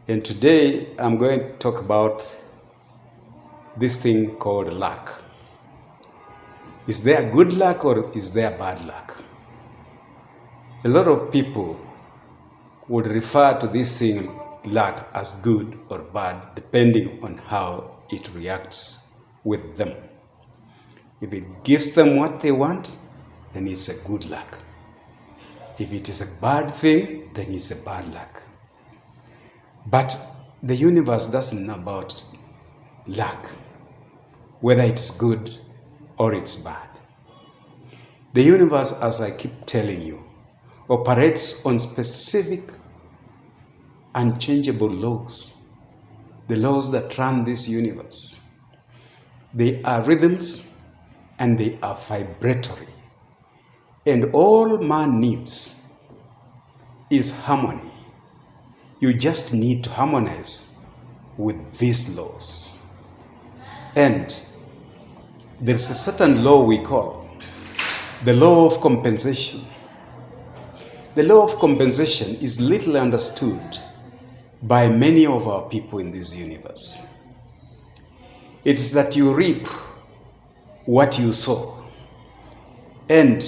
And today I'm going to talk about this thing called luck. Is there good luck or is there bad luck? A lot of people would refer to this thing luck as good or bad depending on how it reacts with them. If it gives them what they want, then it's a good luck. If it is a bad thing, then it's a bad luck. But the universe doesn't know about luck, whether it's good or it's bad. The universe, as I keep telling you, operates on specific, unchangeable laws, the laws that run this universe. They are rhythms and they are vibratory. And all man needs is harmony. You just need to harmonize with these laws. And there's a certain law we call the law of compensation. The law of compensation is little understood by many of our people in this universe. It's that you reap what you sow. And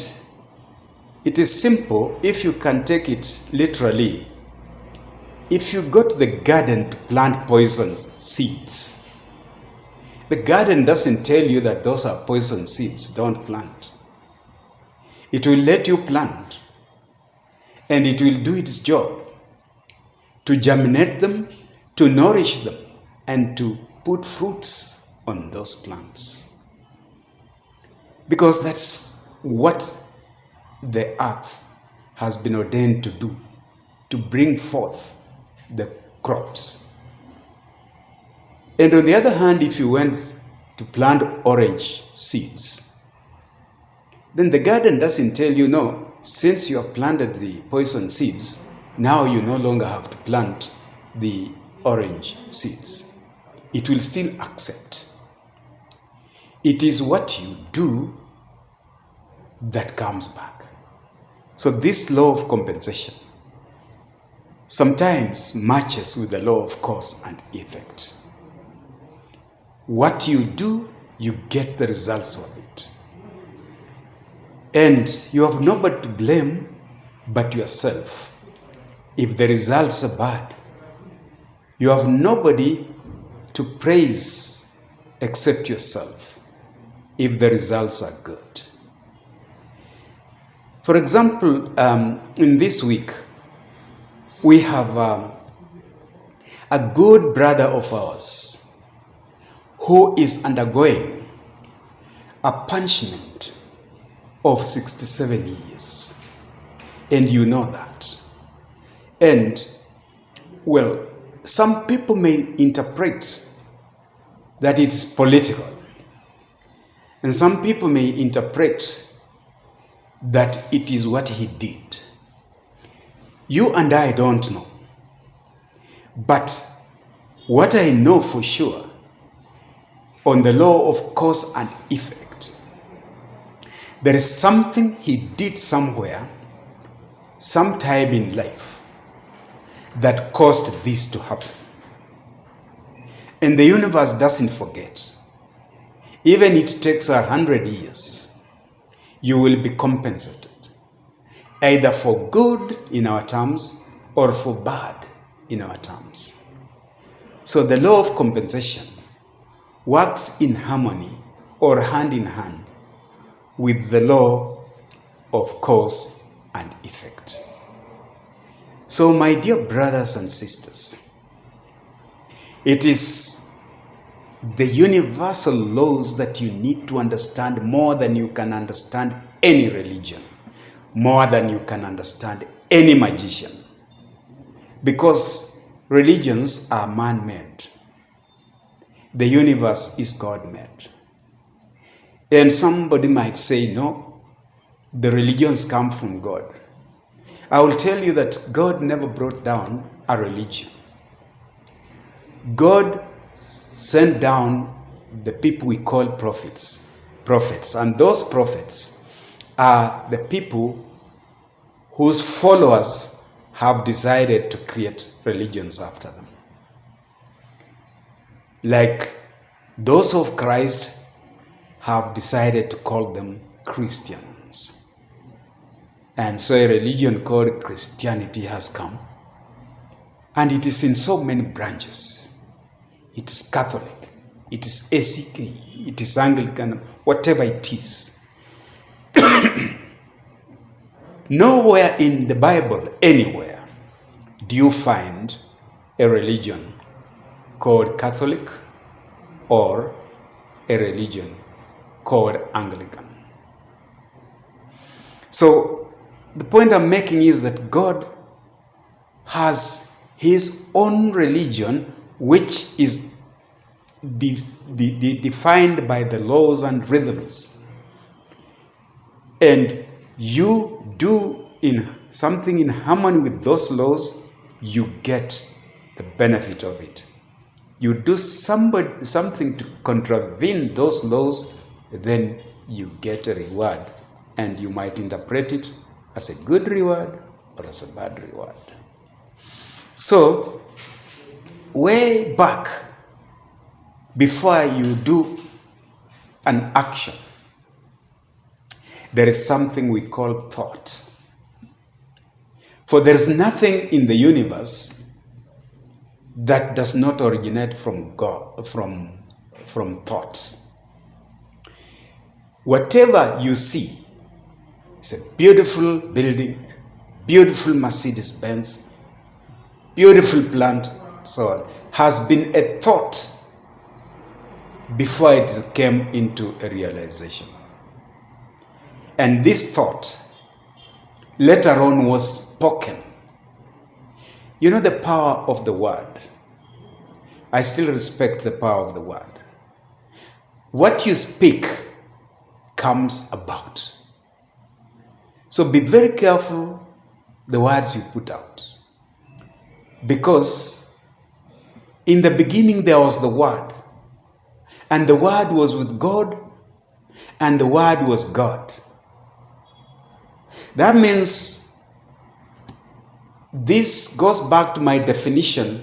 it is simple if you can take it literally. If you go to the garden to plant poison seeds, the garden doesn't tell you that those are poison seeds, don't plant. It will let you plant, and it will do its job to germinate them, to nourish them, and to put fruits on those plants. Because that's what the earth has been ordained to do, to bring forth the crops. And on the other hand, if you went to plant orange seeds, then the garden doesn't tell you, no, since you have planted the poison seeds, now you no longer have to plant the orange seeds. It will still accept. It is what you do that comes back. So this law of compensation sometimes matches with the law of cause and effect. What you do, you get the results of it. And you have nobody to blame but yourself. If the results are bad, you have nobody to praise except yourself if the results are good. For example, in this week, we have a good brother of ours who is undergoing a punishment of 67 years. And you know that. And, well, some people may interpret that it's political. And some people may interpret that it is what he did. You and I don't know. But what I know for sure on the law of cause and effect, there is something he did somewhere, sometime in life, that caused this to happen. And the universe doesn't forget. Even if it takes 100 years, you will be compensated, either for good in our terms or for bad in our terms. So the law of compensation works in harmony or hand in hand with the law of cause and effect. So my dear brothers and sisters, it is the universal laws that you need to understand more than you can understand any religion, more than you can understand any magician. Because religions are man-made. The universe is God-made. And somebody might say, no, the religions come from God. I will tell you that God never brought down a religion. God sent down the people we call prophets. And those prophets are the people whose followers have decided to create religions after them. like those of Christ have decided to call them Christians. And so a religion called Christianity has come. And it is in so many branches. It is Catholic, it is ACK, it is Anglican, whatever it is. Nowhere in the Bible, anywhere, do you find a religion called Catholic or a religion called Anglican. So the point I'm making is that God has his own religion, which is defined by the laws and rhythms. And you do in something in harmony with those laws, you get the benefit of it. You do something to contravene those laws, then you get a reward. And you might interpret it as a good reward or as a bad reward. So, way back, before you do an action, there is something we call thought. For there is nothing in the universe that does not originate from God, from thought. Whatever you see, it's a beautiful building, beautiful Mercedes-Benz, beautiful plant, so on, has been a thought before it came into a realization. And this thought later on was spoken. You know the power of the word. I still respect the power of the word. What you speak comes about. So be very careful the words you put out. Because in the beginning there was the Word. And the Word was with God. And the Word was God. That means this goes back to my definition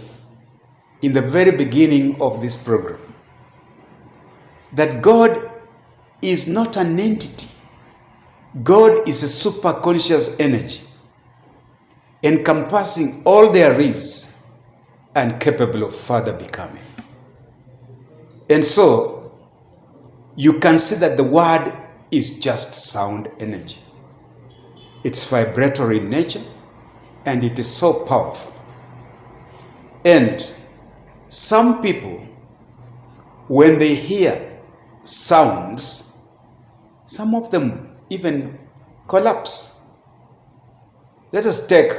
in the very beginning of this program. That God is not an entity. God is a super conscious energy, encompassing all there is and capable of further becoming. And so, you can see that the word is just sound energy. It's vibratory in nature, and it is so powerful. And some people, when they hear sounds, some of them even collapse. Let us take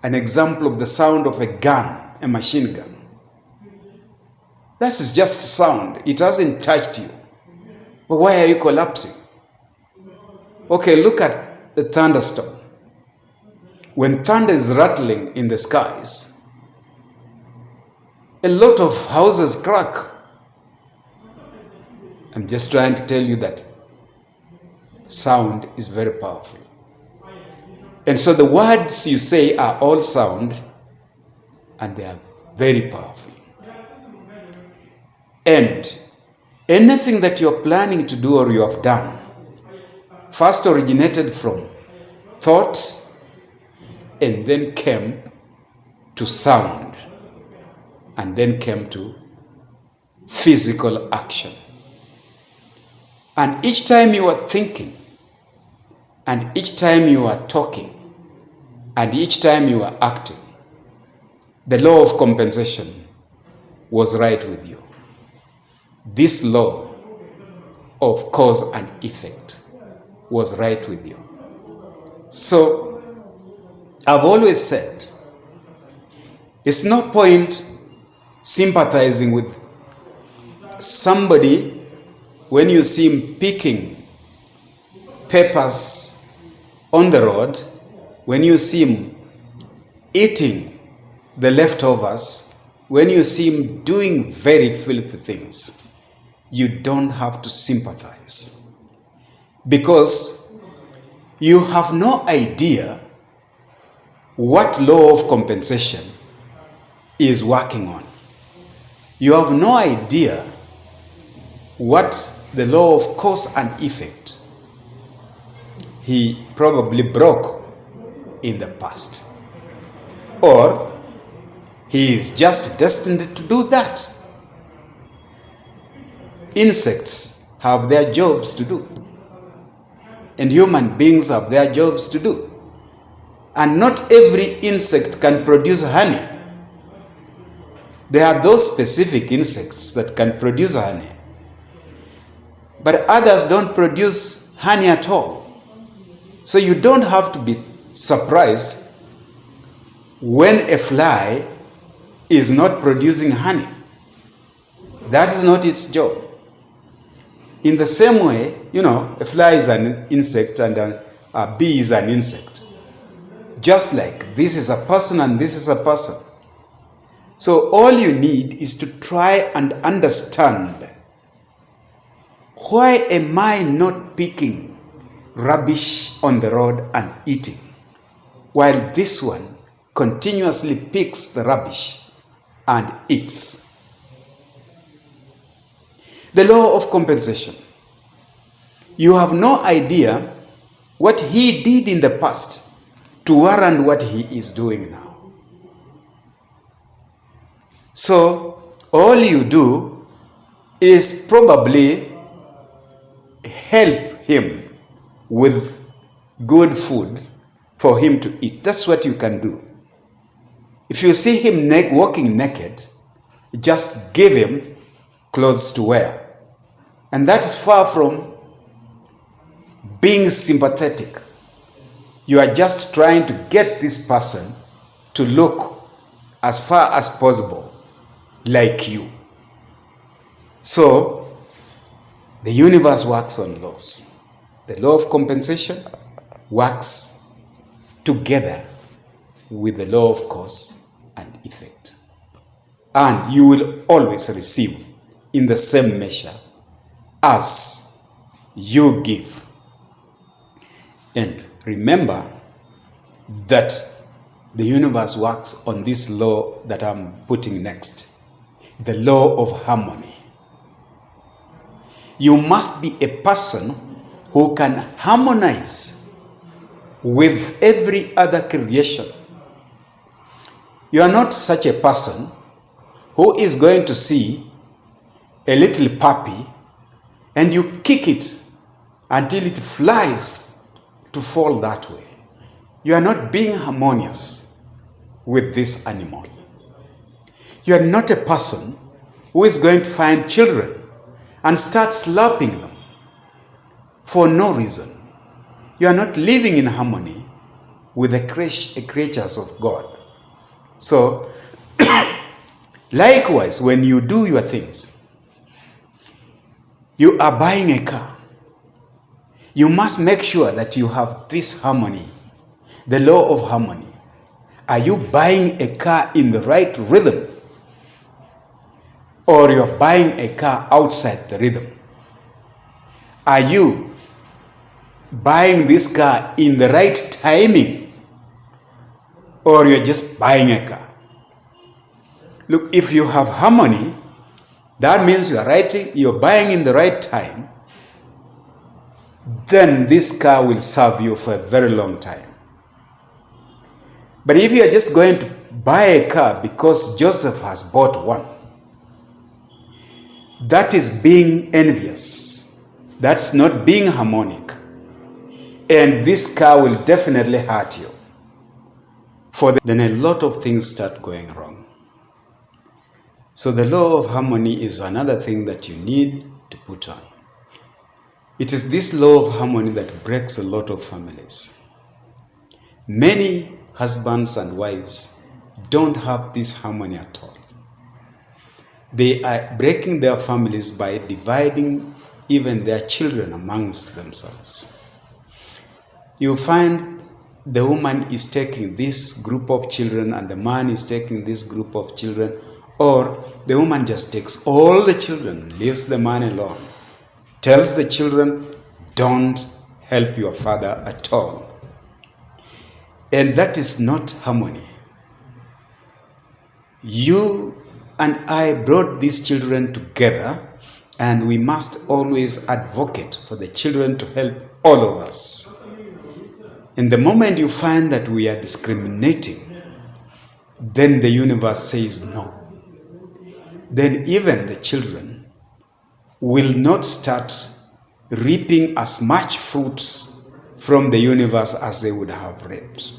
an example of the sound of a gun, a machine gun. That is just sound. It hasn't touched you. But why are you collapsing? Okay, look at the thunderstorm. When thunder is rattling in the skies, a lot of houses crack. I'm just trying to tell you that sound is very powerful. And so the words you say are all sound, and they are very powerful. And anything that you're planning to do or you have done first originated from thought and then came to sound and then came to physical action. And each time you are thinking, and each time you are talking, and each time you are acting, the law of compensation was right with you. This law of cause and effect was right with you. So, I've always said, it's no point sympathizing with somebody when you see him picking peppers on the road, when you see him eating the leftovers, when you see him doing very filthy things. You don't have to sympathize, because you have no idea what law of compensation is working on. You have no idea what the law of cause and effect he probably broke in the past. Or he is just destined to do that. Insects have their jobs to do, and human beings have their jobs to do. And not every insect can produce honey. There are those specific insects that can produce honey, but others don't produce honey at all. So you don't have to be surprised when a fly is not producing honey. That is not its job. In the same way, a fly is an insect and a bee is an insect. Just like this is a person and this is a person. So all you need is to try and understand, why am I not picking rubbish on the road and eating, while this one continuously picks the rubbish and eats? The law of compensation. You have no idea what he did in the past to warrant what he is doing now. So all you do is probably help him with good food for him to eat. That's what you can do. If you see him walking naked, just give him clothes to wear. And that is far from being sympathetic. You are just trying to get this person to look as far as possible like you. So the universe works on laws. The law of compensation works together with the law of cause and effect. And you will always receive in the same measure as you give. And remember that the universe works on this law that I'm putting next, the law of harmony. You must be a person who can harmonize with every other creation. You are not such a person who is going to see a little puppy and you kick it until it flies to fall that way. You are not being harmonious with this animal. You are not a person who is going to find children and start slapping them for no reason. You are not living in harmony with the creatures of God. So, likewise, when you do your things, you are buying a car. You must make sure that you have this harmony, the law of harmony. Are you buying a car in the right rhythm? Or you're buying a car outside the rhythm? Are you buying this car in the right timing? Or you're just buying a car? Look, if you have harmony, that means you're buying in the right time. Then this car will serve you for a very long time. But if you are just going to buy a car because Joseph has bought one, that is being envious. That's not being harmonic. And this car will definitely hurt you. Then a lot of things start going wrong. So the law of harmony is another thing that you need to put on. It is this law of harmony that breaks a lot of families. Many husbands and wives don't have this harmony at all. They are breaking their families by dividing even their children amongst themselves. You find the woman is taking this group of children and the man is taking this group of children, or the woman just takes all the children, leaves the man alone, tells the children, don't help your father at all. And that is not harmony. You and I brought these children together, and we must always advocate for the children to help all of us. And the moment you find that we are discriminating, then the universe says no. Then even the children will not start reaping as much fruits from the universe as they would have reaped,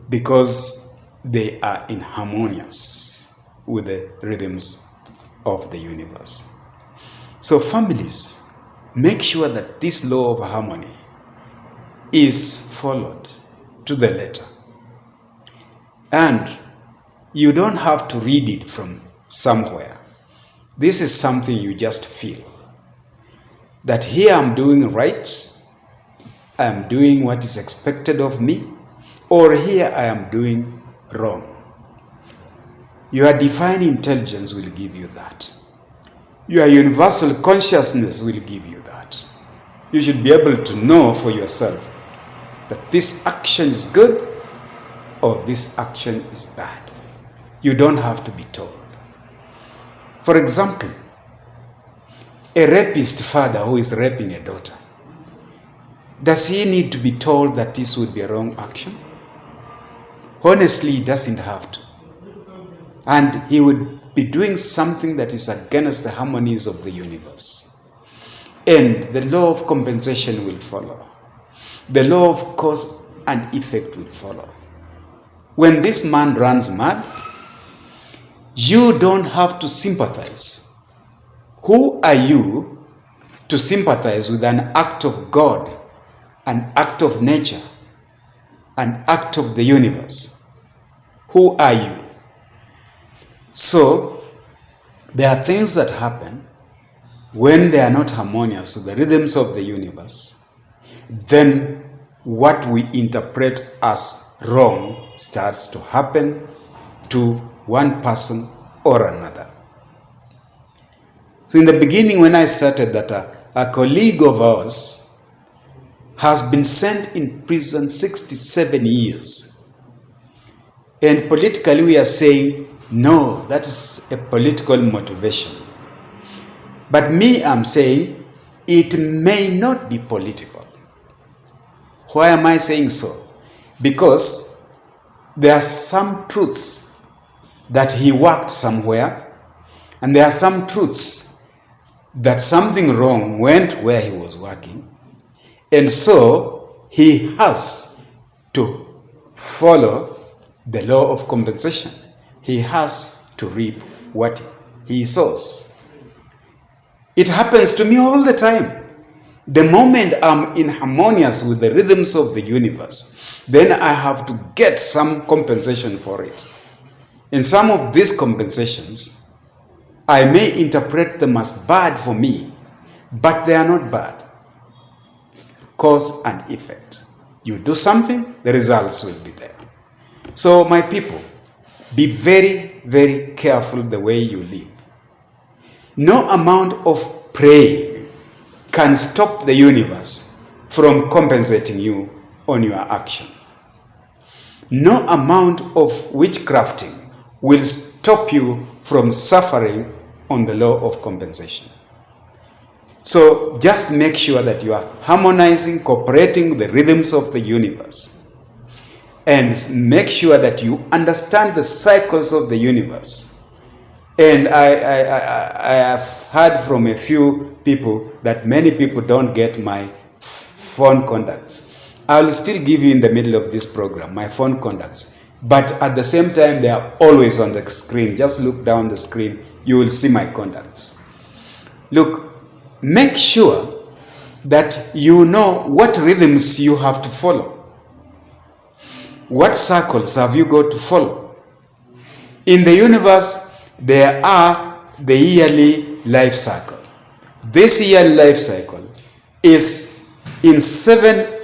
because they are inharmonious with the rhythms of the universe. So families, make sure that this law of harmony is followed to the letter. And you don't have to read it from somewhere. This is something you just feel. That here I'm doing right, I'm doing what is expected of me, or here I am doing wrong. Your divine intelligence will give you that. Your universal consciousness will give you that. You should be able to know for yourself that this action is good or this action is bad. You don't have to be told. For example, a rapist father who is raping a daughter, does he need to be told that this would be a wrong action? Honestly, he doesn't have to. And he would be doing something that is against the harmonies of the universe. And the law of compensation will follow. The law of cause and effect will follow. When this man runs mad, you don't have to sympathize. Who are you to sympathize with an act of God, an act of nature, an act of the universe? Who are you? So, there are things that happen when they are not harmonious with the rhythms of the universe. Then what we interpret as wrong starts to happen to one person or another. So in the beginning, when I started that a colleague of ours has been sent in prison 67 years. And politically we are saying, no, that is a political motivation. But me, I'm saying, it may not be political. Why am I saying so? Because there are some truths that he worked somewhere, and there are some truths that something wrong went where he was working, and so he has to follow the law of compensation. He has to reap what he sows. It happens to me all the time. The moment I'm in harmonious with the rhythms of the universe, then I have to get some compensation for it. And some of these compensations, I may interpret them as bad for me, but they are not bad. Cause and effect. You do something, the results will be there. So my people, be very, very careful the way you live. No amount of praying can stop the universe from compensating you on your action. No amount of witchcrafting will stop you from suffering on the law of compensation. So just make sure that you are harmonizing, cooperating with the rhythms of the universe. And make sure that you understand the cycles of the universe. And I have heard from a few people that many people don't get my phone contacts. I will still give you in the middle of this program my phone contacts. But at the same time, they are always on the screen. Just look down the screen, you will see my contacts. Look, make sure that you know what rhythms you have to follow. What circles have you got to follow? In the universe, there are the yearly life cycle. This yearly life cycle is in 7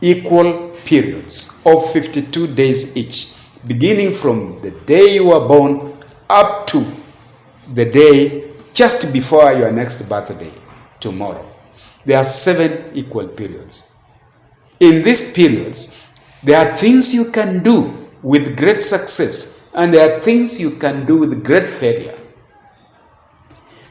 equal periods of 52 days each, beginning from the day you were born up to the day just before your next birthday, tomorrow. There are 7 equal periods. In these periods, there are things you can do with great success, And there are things you can do with great failure.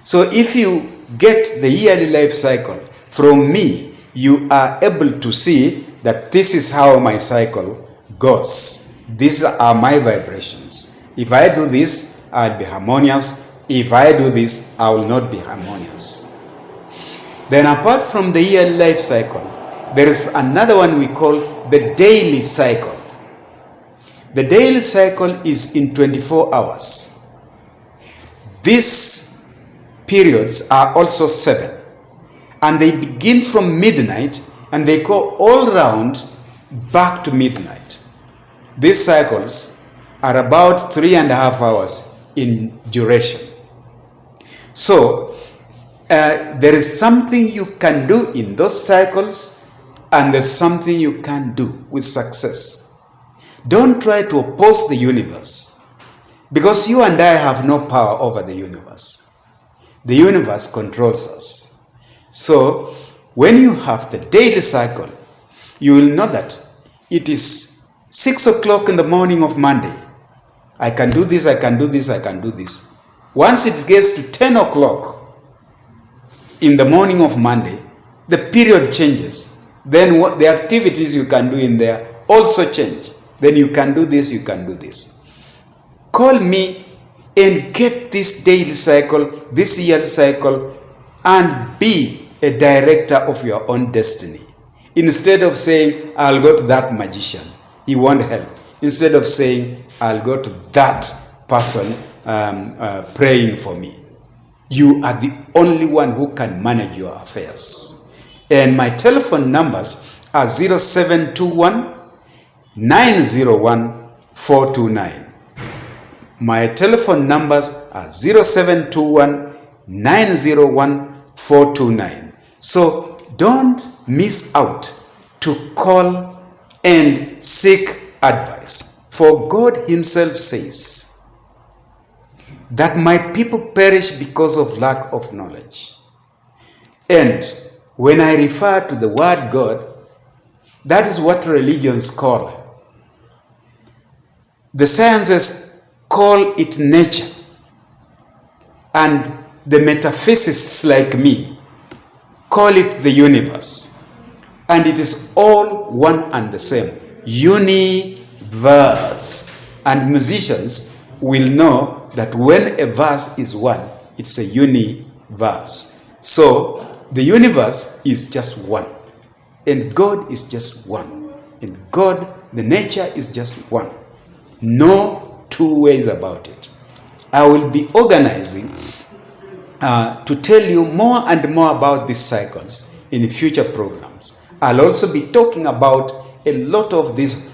So if you get the yearly life cycle from me, you are able to see that this is how my cycle goes. These are my vibrations. If I do this, I'll be harmonious. If I do this, I will not be harmonious. Then apart from the yearly life cycle, there is another one we call the daily cycle. The daily cycle is in 24 hours. These periods are also 7. And they begin from midnight and they go all round back to midnight. These cycles are about 3.5 hours in duration. So there is something you can do in those cycles, and there's something you can do with success. Don't try to oppose the universe, because you and I have no power over the universe. The universe controls us. So when you have the daily cycle, you will know that it is 6 o'clock in the morning of Monday. I can do this, I can do this, I can do this. Once it gets to 10 o'clock in the morning of Monday, the period changes. Then what the activities you can do in there also change. Then you can do this, you can do this. Call me and get this daily cycle, this year cycle, and be a director of your own destiny. Instead of saying, I'll go to that magician, he won't help. Instead of saying, I'll go to that person praying for me. You are the only one who can manage your affairs. And my telephone numbers are 0721 901 429. My telephone numbers are 0721 901 429. So don't miss out to call and seek advice. For God himself says that my people perish because of lack of knowledge. And when I refer to the word God, that is what religions call. The sciences call it nature. And the metaphysicists like me call it the universe. And it is all one and the same. Universe. And musicians will know that when a verse is one, it's a universe. So the universe is just one. And God is just one. And God, the nature is just one. No two ways about it. I will be organizing to tell you more and more about these cycles in future programs. I'll also be talking about a lot of these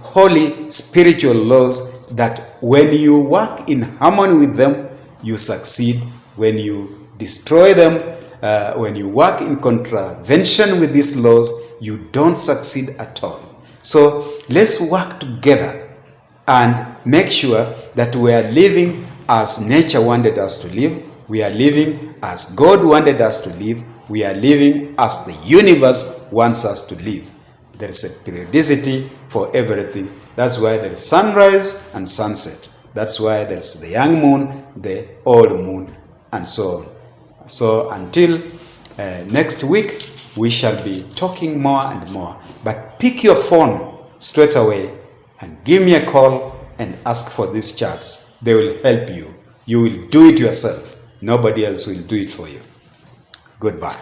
holy spiritual laws that when you work in harmony with them, you succeed. When you destroy them, when you work in contravention with these laws, you don't succeed at all. So let's work together and make sure that we are living as nature wanted us to live. We are living as God wanted us to live. We are living as the universe wants us to live. There is a periodicity for everything. That's why there is sunrise and sunset. That's why there is the young moon, the old moon, and so on. So until next week, we shall be talking more and more. But pick your phone straight away and give me a call and ask for these charts. They will help you. You will do it yourself. Nobody else will do it for you. Goodbye.